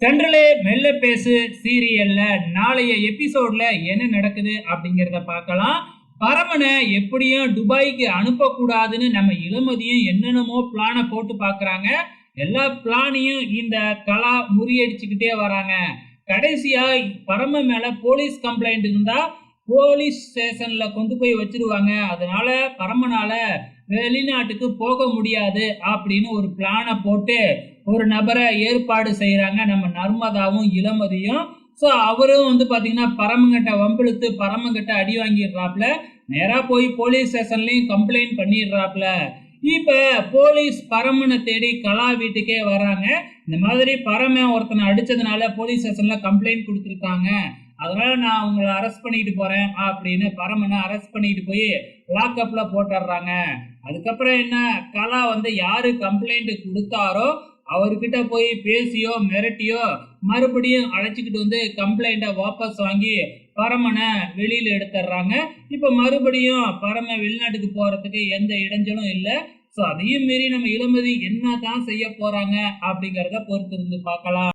தென்றலே மெல்ல பேசு சீரியல்ல நாளைய எபிசோட்ல என்ன நடக்குது அப்படிங்கிறத பார்க்கலாம். பரமனை எப்படியும் துபாய்க்கு அனுப்பக்கூடாதுன்னு நம்ம இளமதியும் என்னென்னமோ பிளான போட்டு பார்க்குறாங்க. எல்லா பிளானையும் இந்த கலா முறியடிச்சுக்கிட்டே வராங்க. கடைசியா பரம மேல போலீஸ் கம்ப்ளைண்ட் இருந்தா போலீஸ் ஸ்டேஷன்ல கொண்டு போய் வச்சிருவாங்க. அதனால பரமனால வெளிநாட்டுக்கு போக முடியாது அப்படின்னு ஒரு பிளான போட்டு ஒரு நபரை ஏற்பாடு செய்யறாங்க நம்ம நர்மதாவும் இளமதியும். ஸோ அவரும் பாத்தீங்கன்னா பரமங்கிட்ட வம்பிழுத்து பரமங்கிட்ட அடி வாங்கிடுறாப்ல. நேரா போய் போலீஸ் ஸ்டேஷன்லயும் கம்ப்ளைண்ட் பண்ணிடுறாப்ல. இப்ப போலீஸ் பரமனை தேடி கலா வீட்டுக்கே வர்றாங்க. இந்த மாதிரி பரம ஒருத்தனை அடிச்சதுனால போலீஸ் ஸ்டேஷன்ல கம்ப்ளைண்ட் கொடுத்துருக்காங்க, அதனால நான் உங்களை அரெஸ்ட் பண்ணிட்டு போறேன் அப்படின்னு பரமனை அரெஸ்ட் பண்ணிட்டு போய் லாக்அப்ல போட்டுடுறாங்க. அதுக்கப்புறம் என்ன, கலா யாரு கம்ப்ளைண்ட் கொடுத்தாரோ அவர்கிட்ட போய் பேசியோ மிரட்டியோ மறுபடியும் அழைச்சிக்கிட்டு கம்ப்ளைண்ட வாபஸ் வாங்கி பரமனை வெளியில எடுத்துடுறாங்க. இப்ப மறுபடியும் பரம வெளிநாட்டுக்கு போறதுக்கு எந்த இடைஞ்சலும் இல்லை. ஸோ அதையும் மீறி நம்ம இளமதி என்ன தான் செய்ய போறாங்க அப்படிங்கிறத பொறுத்து இருந்து பார்க்கலாம்.